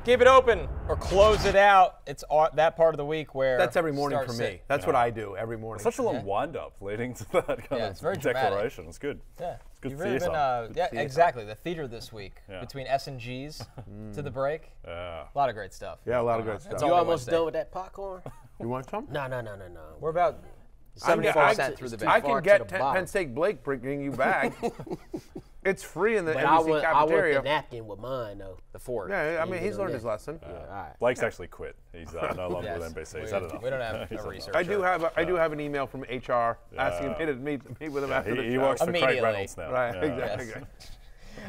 Keep it open or close it out. It's that part of the week where that's every morning for me. That's what I do every morning. It's such a long wind-up leading to that kind it's very of dramatic. declaration. It's good. Yeah, it's good You've really theater. been, exactly. The theater this week between S&Gs to the break. Yeah. A lot of great stuff. Yeah, a lot of great stuff. You almost done with that popcorn? You want some? No. We're about 74% through the I bag. can get Penn State Blake bringing you back. It's free in the NBC cafeteria. I want the napkin with mine, though. The fork. Yeah, I mean, he's learned his lesson. All right. Blake's actually quit. He's no longer with NBC. He's had enough. We don't have a researcher. I do have an email from HR asking me to meet with him after the show. He works for Craig Reynolds now. Right, Yeah. exactly.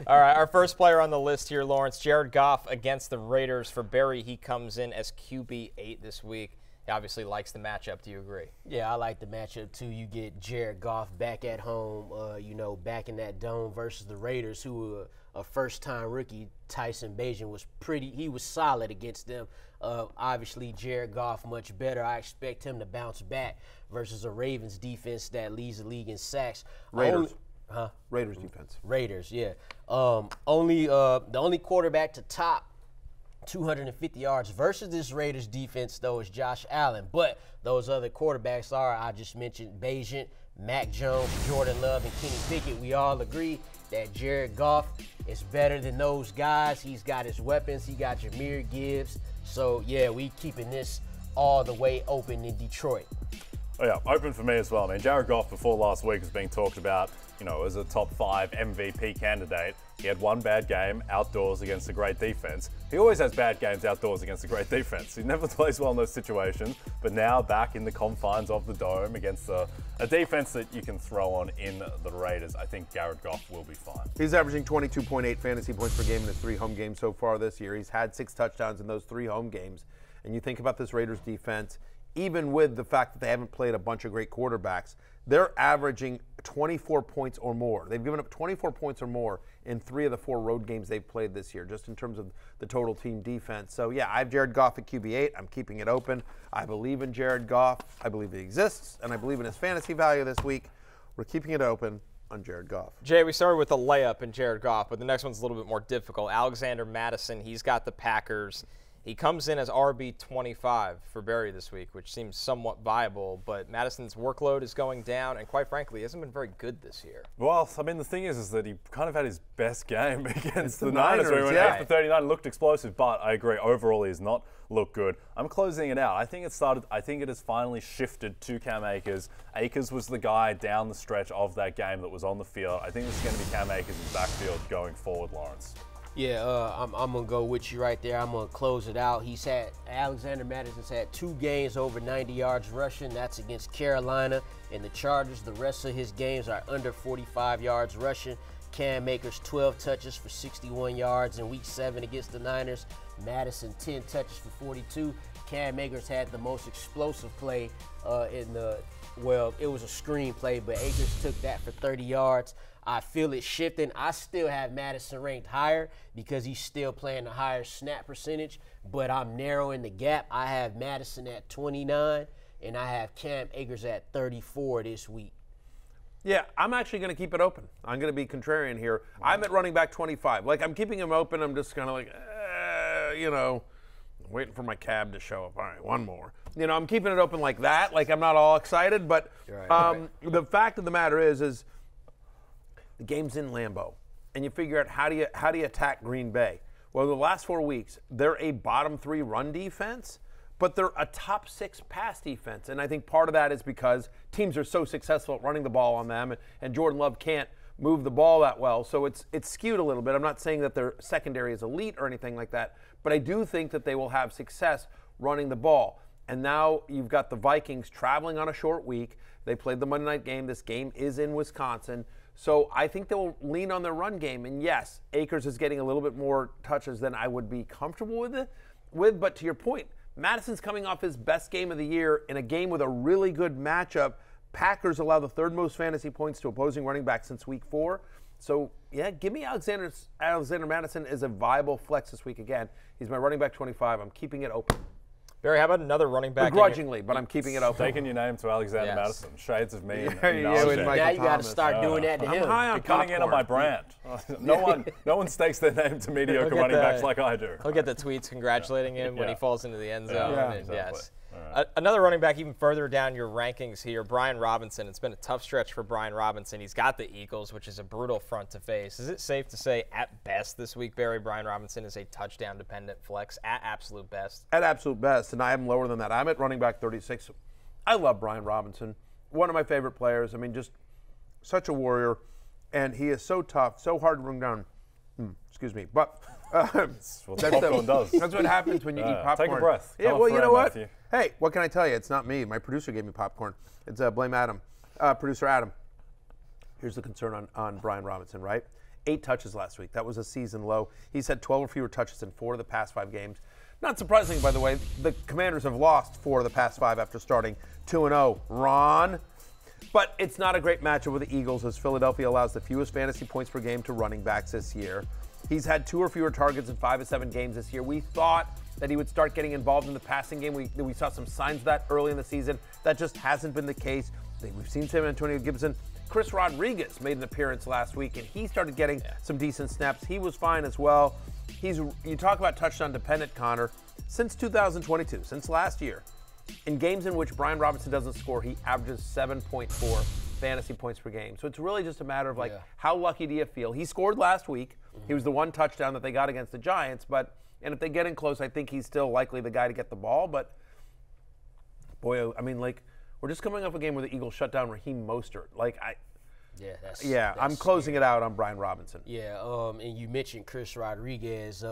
All right, our first player on the list here, Lawrence, Jared Goff against the Raiders. For Barry, he comes in as QB8 this week. He obviously likes the matchup. Do you agree? Yeah, I like the matchup, too. You get Jared Goff back at home, back in that dome versus the Raiders, who were a first-time rookie. Tyson Bagent was solid against them. Obviously, Jared Goff much better. I expect him to bounce back versus a Ravens defense that leads the league in sacks. Raiders. Raiders defense. Raiders, yeah. The only quarterback to top 250 yards versus this Raiders defense, though, is Josh Allen. But those other quarterbacks I just mentioned, Bagent, Mac Jones, Jordan Love, and Kenny Pickett. We all agree that Jared Goff is better than those guys. He's got his weapons. He got Jahmyr Gibbs. So, yeah, we keeping this all the way open in Detroit. Oh, yeah, open for me as well. I mean, Jared Goff before last week was being talked about, as a top 5 MVP candidate. He had one bad game outdoors against a great defense. He always has bad games outdoors against a great defense. He never plays well in those situations, but now back in the confines of the Dome against a defense that you can throw on in the Raiders, I think Jared Goff will be fine. He's averaging 22.8 fantasy points per game in his 3 home games so far this year. He's had 6 touchdowns in those 3 home games. And you think about this Raiders defense, even with the fact that they haven't played a bunch of great quarterbacks, they're averaging 24 points or more. They've given up 24 points or more in 3 of the 4 road games they've played this year, just in terms of the total team defense. So, yeah, I have Jared Goff at QB8. I'm keeping it open. I believe in Jared Goff. I believe he exists, and I believe in his fantasy value this week. We're keeping it open on Jared Goff. Jay, we started with a layup in Jared Goff, but the next one's a little bit more difficult. Alexander Mattison, he's got the Packers. He comes in as RB25 for Barry this week, which seems somewhat viable, but Madison's workload is going down, and quite frankly, he hasn't been very good this year. Well, I mean, the thing is that he kind of had his best game against the Niners. Where he went after 39, looked explosive, but I agree, overall he has not looked good. I'm closing it out. I think it has finally shifted to Cam Akers. Akers was the guy down the stretch of that game that was on the field. I think this is going to be Cam Akers' backfield going forward, Lawrence. Yeah, I'm going to go with you right there. I'm going to close it out. Alexander Mattison's had 2 games over 90 yards rushing. That's against Carolina and the Chargers. The rest of his games are under 45 yards rushing. Cam Akers, 12 touches for 61 yards in Week 7 against the Niners. Mattison, 10 touches for 42. Cam Akers had the most explosive play it was a screen play, but Akers took that for 30 yards. I feel it shifting. I still have Mattison ranked higher because he's still playing a higher snap percentage, but I'm narrowing the gap. I have Mattison at 29, and I have Cam Akers at 34 this week. Yeah, I'm actually going to keep it open. I'm going to be contrarian here. I'm at running back 25. I'm keeping him open. I'm just kind of waiting for my cab to show up. All right, one more. I'm keeping it open like that. I'm not all excited, but the fact of the matter is the game's in Lambeau, and you figure out how do you attack Green Bay? Well, the last 4 weeks, they're a bottom 3 run defense, but they're a top 6 pass defense, and I think part of that is because teams are so successful at running the ball on them, and Jordan Love can't move the ball that well, so it's skewed a little bit. I'm not saying that their secondary is elite or anything like that, but I do think that they will have success running the ball. And now you've got the Vikings traveling on a short week. They played the Monday night game. This game is in Wisconsin. So I think they will lean on their run game. And yes, Akers is getting a little bit more touches than I would be comfortable with. But to your point, Madison's coming off his best game of the year in a game with a really good matchup. Packers allow the 3rd most fantasy points to opposing running backs since Week 4. So, yeah, give me Alexander Mattison as a viable flex this week again. He's my running back 25. I'm keeping it open. Barry, how about another running back? Begrudgingly, but I'm keeping it open. Taking your name to Alexander Mattison. Shades of me. With Now Michael you got to start doing that to him. I'm high on You're cutting in on my brand. No one stakes their name to mediocre running backs like I do. He'll get the tweets congratulating him when he falls into the end zone. Yeah, and exactly. Yes. Another running back even further down your rankings here, Brian Robinson. It's been a tough stretch for Brian Robinson. He's got the Eagles, which is a brutal front to face. Is it safe to say, at best this week, Barry, Brian Robinson is a touchdown-dependent flex at absolute best? At absolute best, and I am lower than that. I'm at running back 36. I love Brian Robinson. One of my favorite players. I mean, just such a warrior, and he is so tough, so hard to bring down. Excuse me, but That's what popcorn does. That's what happens when you eat popcorn. Take a breath. Yeah, Come well, up you for know it, what? Matthew. Hey, what can I tell you? It's not me. My producer gave me popcorn. It's blame Adam, producer Adam. Here's the concern on Brian Robinson, right? 8 touches last week. That was a season low. He's had 12 or fewer touches in 4 of the past 5 games. Not surprisingly, by the way, the Commanders have lost 4 of the past 5 after starting 2-0. Ron. But it's not a great matchup with the Eagles, as Philadelphia allows the fewest fantasy points per game to running backs this year. He's had 2 or fewer targets in 5 of 7 games this year. We thought that he would start getting involved in the passing game. We saw some signs of that early in the season. That just hasn't been the case. We've seen Sam Antonio Gibson. Chris Rodriguez made an appearance last week, and he started getting some decent snaps. He was fine as well. You talk about touchdown dependent, Connor. Since 2022, since last year, in games in which Brian Robinson doesn't score, he averages 7.4 fantasy points per game. So it's really just a matter of how lucky do you feel? He scored last week. He was the one touchdown that they got against the Giants, and if they get in close, I think he's still likely the guy to get the ball. But boy, I mean, we're just coming off a game where the Eagles shut down Raheem Mostert. I'm closing it out on Brian Robinson. Yeah, and you mentioned Chris Rodriguez.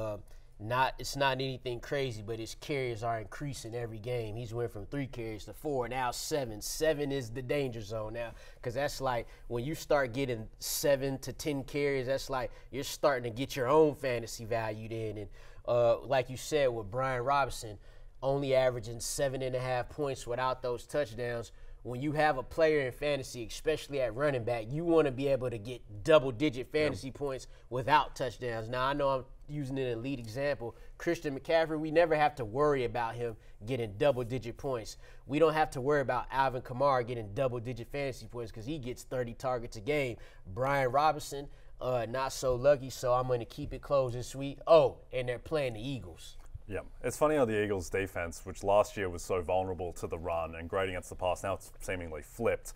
It's not anything crazy, but his carries are increasing every game. He's went from 3 carries to 4, now 7. 7 is the danger zone now, because that's like when you start getting 7 to 10 carries, that's like you're starting to get your own fantasy valued in. And like you said with Brian Robinson, only averaging 7.5 points without those touchdowns. When you have a player in fantasy, especially at running back, you want to be able to get double-digit fantasy points without touchdowns. Now, I know I'm using an elite example. Christian McCaffrey, we never have to worry about him getting double-digit points. We don't have to worry about Alvin Kamara getting double-digit fantasy points because he gets 30 targets a game. Brian Robinson, not so lucky, so I'm going to keep it close and sweet. Oh, and they're playing the Eagles. Yeah, it's funny how the Eagles' defense, which last year was so vulnerable to the run and great against the pass, now it's seemingly flipped.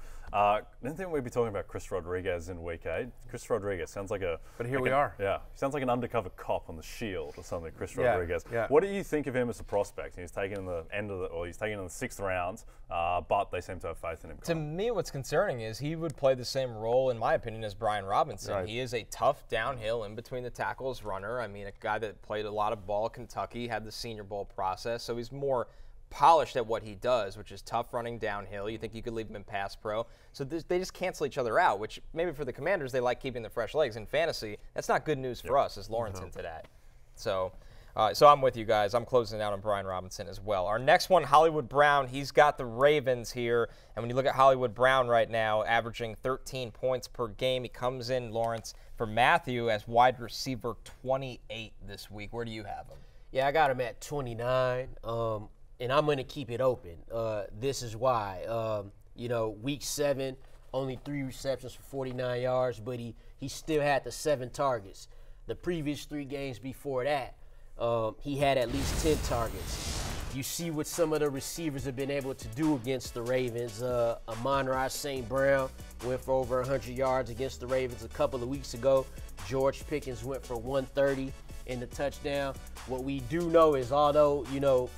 Didn't think we'd be talking about Chris Rodriguez in Week 8. Chris Rodriguez sounds like a... But here we are. Yeah, he sounds like an undercover cop on The Shield or something, Chris Rodriguez. Yeah. What do you think of him as a prospect? He's taken in the he's taken in the 6th round, but they seem to have faith in him. To me, what's concerning is he would play the same role, in my opinion, as Brian Robinson. Right. He is a tough downhill in between the tackles runner. I mean, a guy that played a lot of ball at Kentucky, had the Senior Bowl process, so he's more polished at what he does, which is tough running downhill. You think you could leave him in pass pro. So they just cancel each other out, which maybe for the Commanders, they like keeping the fresh legs. In fantasy, that's not good news for us as Lawrence into that. So I'm with you guys. I'm closing out on Brian Robinson as well. Our next one, Hollywood Brown. He's got the Ravens here. And when you look at Hollywood Brown right now, averaging 13 points per game, he comes in, Lawrence, for Matthew as wide receiver 28 this week. Where do you have him? Yeah, I got him at 29, and I'm going to keep it open. This is why. Week 7, only 3 receptions for 49 yards, but he still had the 7 targets. The previous 3 games before that, he had at least 10 targets. You see what some of the receivers have been able to do against the Ravens. Amon-Ra St. Brown went for over 100 yards against the Ravens a couple of weeks ago. George Pickens went for 130 in the touchdown. What we do know is although,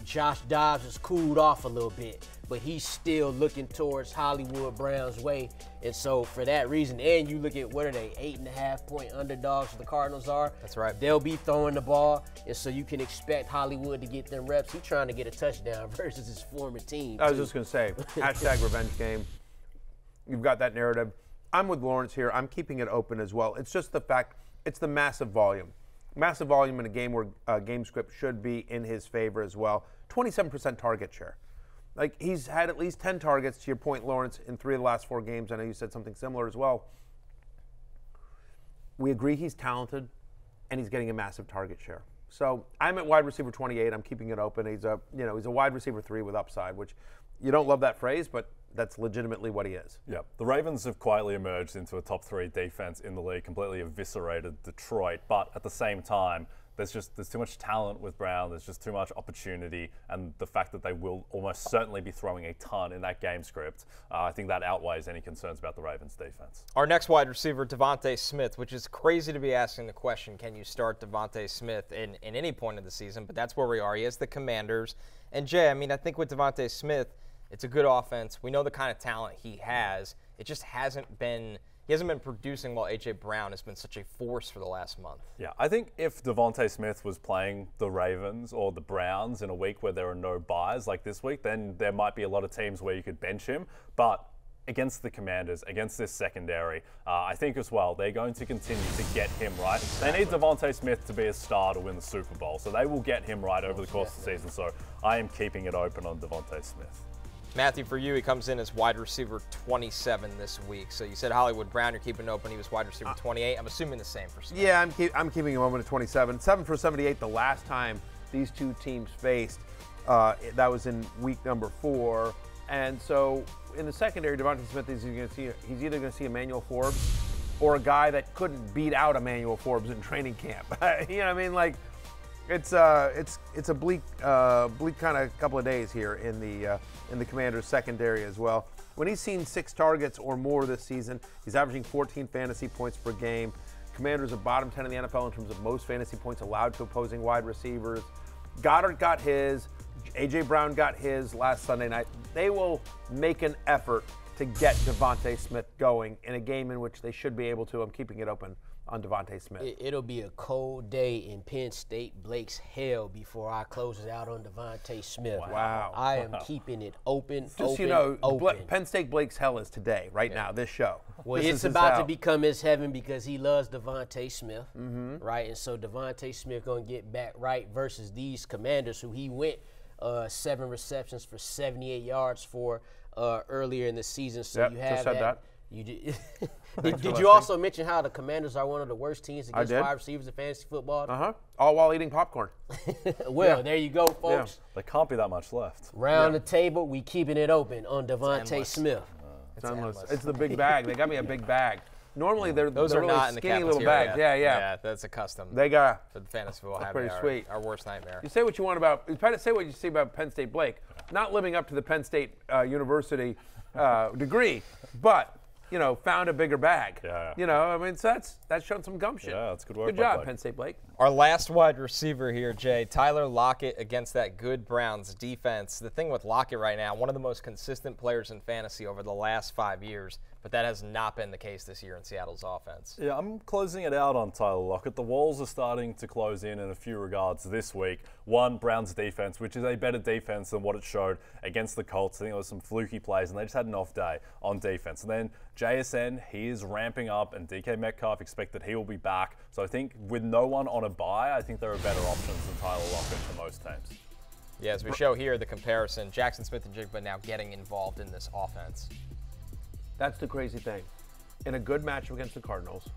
Josh Dobbs has cooled off a little bit, but he's still looking towards Hollywood Brown's way. And so for that reason, and you look at what are they, 8.5-point underdogs the Cardinals are. That's right. They'll be throwing the ball, and so you can expect Hollywood to get them reps. He's trying to get a touchdown versus his former team. I was just going to say, hashtag revenge game. You've got that narrative. I'm with Lawrence here. I'm keeping it open as well. It's just the fact, it's the massive volume. Massive volume in a game where game script should be in his favor as well. 27% target share. He's had at least 10 targets, to your point, Lawrence, in 3 of the last 4 games. I know you said something similar as well. We agree he's talented, and he's getting a massive target share. So I'm at wide receiver 28. I'm keeping it open. He's a wide receiver 3 with upside, which you don't love that phrase, but that's legitimately what he is. Yeah, the Ravens have quietly emerged into a top 3 defense in the league, completely eviscerated Detroit. But at the same time, there's too much talent with Brown. There's just too much opportunity, and the fact that they will almost certainly be throwing a ton in that game script, I think that outweighs any concerns about the Ravens' defense. Our next wide receiver, Devonte Smith, which is crazy to be asking the question, can you start Devonte Smith in any point of the season? But that's where we are. He has the Commanders. And Jay, I mean, I think with Devonte Smith, it's a good offense. We know the kind of talent he has. It just hasn't been. He hasn't been producing while A.J. Brown has been such a force for the last month. Yeah, I think if Devonte Smith was playing the Ravens or the Browns in a week where there are no buys like this week, then there might be a lot of teams where you could bench him. But against the Commanders, against this secondary, I think as well, they're going to continue to get him right. They need Devonte Smith to be a star to win the Super Bowl. So they will get him right over the course of the season. So I am keeping it open on Devonte Smith. Matthew, for you, he comes in as wide receiver 27 this week. So you said Hollywood Brown, you're keeping it open. He was wide receiver 28. I'm assuming the same for Smith. Yeah, I'm keeping him open at 27. 7 for 78 the last time these two teams faced. That was in week number 4. And so in the secondary, Devonte Smith he's either going to see Emmanuel Forbes or a guy that couldn't beat out Emmanuel Forbes in training camp. You know what I mean? Like, it's a bleak kind of couple of days here in the Commanders secondary as well. When he's seen 6 targets or more this season, he's averaging 14 fantasy points per game. Commanders are bottom 10 in the NFL in terms of most fantasy points allowed to opposing wide receivers. Goddard got his. A.J. Brown got his last Sunday night. They will make an effort to get Devonte Smith going in a game in which they should be able to. I'm keeping it open on Devonte Smith. It'll be a cold day in Penn State Blake's hell before I close it out on Devonte Smith. Wow. I am keeping it open, Just, Penn State Blake's hell is today, now, this show. Well, it's about to become his heaven because he loves Devonte Smith, right? And so Devonte Smith going to get back right versus these Commanders who he went 7 receptions for 78 yards for earlier in the season. So you have just said that. You did you also mention how the Commanders are one of the worst teams against wide receivers in fantasy football? All while eating popcorn. Well, there you go, folks. Yeah. There can't be that much left. Round the table, we keeping it open on Devonte Smith. It's endless. It's the big bag. They got me a big bag. Normally those are really not in the skinny little bags. Yeah, that's a custom. They got for the fantasy football. That's pretty sweet. Our worst nightmare. You say what you want about. Say what you see about Penn State Blake. Not living up to the Penn State University degree, but found a bigger bag. I mean, so that's shown some gumption. Yeah, that's good work. Good job, Penn State Blake. Our last wide receiver here, Jay, Tyler Lockett against that good Browns defense. The thing with Lockett right now, one of the most consistent players in fantasy over the last 5 years, but that has not been the case this year in Seattle's offense. Yeah, I'm closing it out on Tyler Lockett. The walls are starting to close in a few regards this week. One, Browns defense, which is a better defense than what it showed against the Colts. I think there was some fluky plays, and they just had an off day on defense. And then JSN, he is ramping up, and DK Metcalf expect that he will be back. So I think with no one on a bye, I think there are better options than Tyler Lockett for most teams. Yeah, as we show here, the comparison, Jackson Smith and Jigba now getting involved in this offense. That's the crazy thing. In a good matchup against the Cardinals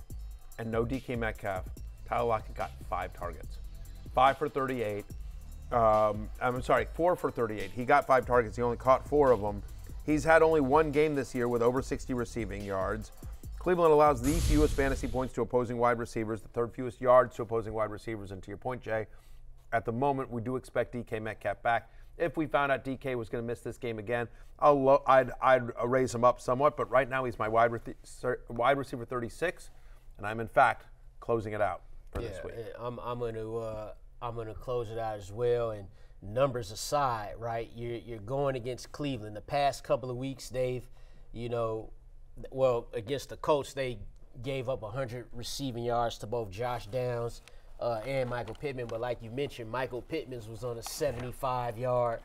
and no DK Metcalf, Tyler Lockett got 5 targets. 5 for 38. 4 for 38. He got 5 targets. He only caught 4 of them. He's had only 1 game this year with over 60 receiving yards. Cleveland allows the fewest fantasy points to opposing wide receivers, the 3rd fewest yards to opposing wide receivers. And to your point, Jay, at the moment, we do expect DK Metcalf back. If we found out DK was going to miss this game again, I'd raise him up somewhat. But right now, he's my wide receiver 36, and I'm in fact closing it out for this week. I'm gonna close it out as well. And numbers aside, right? You're going against Cleveland. The past couple of weeks, they've, against the Colts, they gave up 100 receiving yards to both Josh Downs and Michael Pittman. But like you mentioned, Michael Pittman's was on a 75-yard.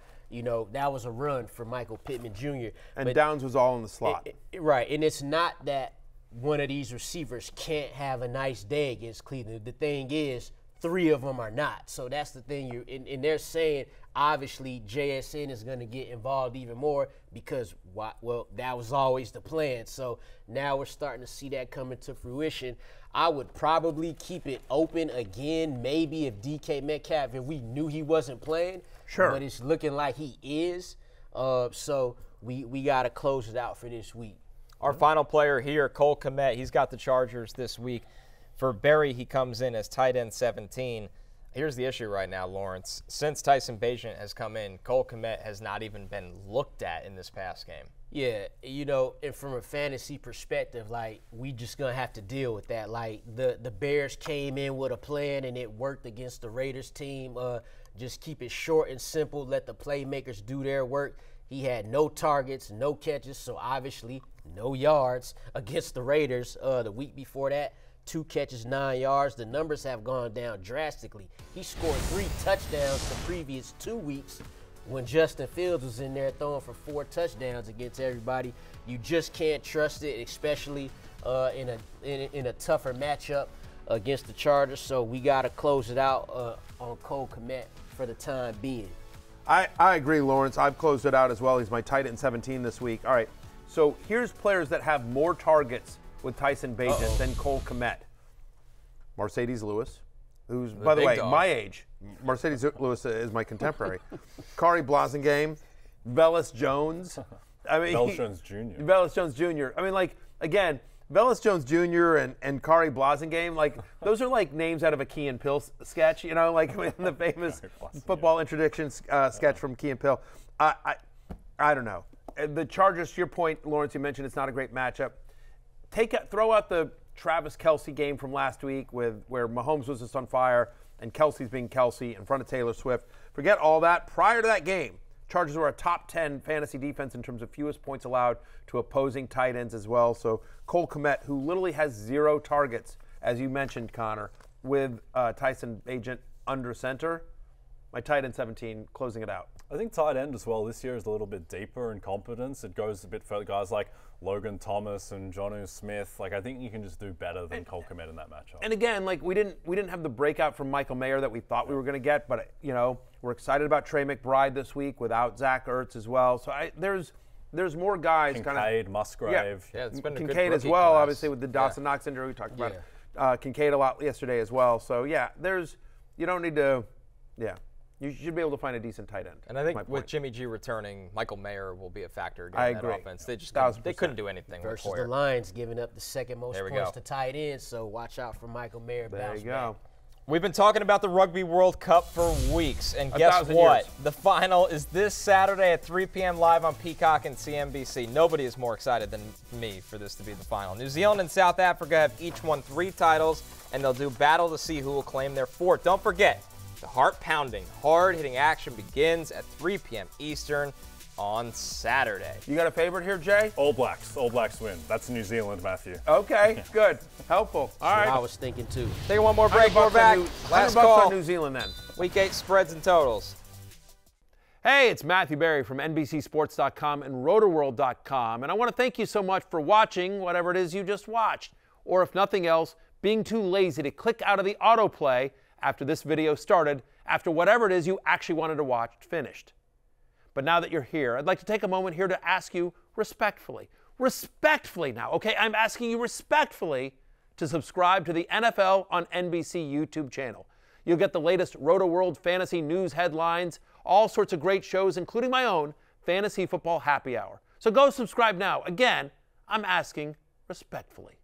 That was a run for Michael Pittman Jr. And Downs was all in the slot. Right, and it's not that one of these receivers can't have a nice day against Cleveland. The thing is, 3 of them are not. So that's the thing. And they're saying, obviously, JSN is going to get involved even more because, that was always the plan. So now we're starting to see that come into fruition. I would probably keep it open again, maybe if DK Metcalf, if we knew he wasn't playing. Sure. But it's looking like he is. So we got to close it out for this week. Our final player here, Cole Kmet, he's got the Chargers this week. For Berry, he comes in as tight end 17. Here's the issue right now, Lawrence. Since Tyson Bagent has come in, Cole Kmet has not even been looked at in this past game. Yeah, you know, and from a fantasy perspective, like, we just going to have to deal with that. Like, the Bears came in with a plan, and it worked against the Raiders team. Just keep it short and simple. Let the playmakers do their work. He had no targets, no catches, so obviously no yards against the Raiders the week before that. 2 catches, 9 yards. The numbers have gone down drastically. He scored 3 touchdowns the previous 2 weeks when Justin Fields was in there throwing for 4 touchdowns against everybody. You just can't trust it, especially in a tougher matchup against the Chargers. So we got to close it out on Cole Kmet for the time being. I agree, Lawrence. I've closed it out as well. He's my tight end 17 this week. All right, so here's players that have more targets with Tyson Bagent than Cole Kmet. Mercedes Lewis, who's, by the way, my age. Mercedes Lewis is my contemporary. Kari Blasingame, Velus Jones. I mean, Velus Jones Jr. Velus Jones Jr. I mean, like, again, Velus Jones Jr. and Kari Blasingame, like, those are like names out of a Key and Peele sketch, you know, like in the famous football introduction sketch from Key and Peele. I don't know. The Chargers, to your point, Lawrence, you mentioned it's not a great matchup. Throw out the Travis Kelce game from last week where Mahomes was just on fire and Kelce's being Kelce in front of Taylor Swift. Forget all that. Prior to that game, Chargers were a top 10 fantasy defense in terms of fewest points allowed to opposing tight ends as well. So Cole Kmet, who literally has 0 targets, as you mentioned, Connor, with Tyson Bagent under center, my tight end 17, closing it out. I think tight end as well this year is a little bit deeper in competence. It goes a bit further. Guys like Logan Thomas and Jonnu Smith. Like, I think you can just do better than Cole Kmet in that matchup. And again, like, we didn't have the breakout from Michael Mayer that we thought we were going to get, but you know, we're excited about Trey McBride this week without Zach Ertz as well. So there's more guys. Kincaid, Musgrave. Yeah, it's been a good Kincaid as well, obviously with the Dawson Knox injury we talked about. Kincaid a lot yesterday as well. So yeah, you don't need to, you should be able to find a decent tight end. And I think with Jimmy G returning, Michael Mayer will be a factor again I in agree. that offense. They couldn't do anything versus with Hoyer. the Lions giving up the second most points to tight ends, so watch out for Michael Mayer. There you go. We've been talking about the Rugby World Cup for weeks, and guess what? The final is this Saturday at 3 p.m. live on Peacock and CNBC. Nobody is more excited than me for this to be the final. New Zealand and South Africa have each won 3 titles, and they'll do battle to see who will claim their 4th. Don't forget, the heart-pounding, hard-hitting action begins at 3 p.m. Eastern on Saturday. You got a favorite here, Jay? All Blacks. All Blacks win. That's New Zealand, Matthew. Okay, good. Helpful. All right. I was thinking too. Take one more break. We're back. Last call. On New Zealand then. Week 8 spreads and totals. Hey, it's Matthew Berry from NBCSports.com and RotorWorld.com, and I want to thank you so much for watching whatever it is you just watched, or if nothing else, being too lazy to click out of the autoplay after this video started, after whatever it is you actually wanted to watch finished. But now that you're here, I'd like to take a moment here to ask you respectfully now, okay? I'm asking you respectfully to subscribe to the NFL on NBC YouTube channel. You'll get the latest Roto-World fantasy news headlines, all sorts of great shows, including my own Fantasy Football Happy Hour. So go subscribe now. Again, I'm asking respectfully.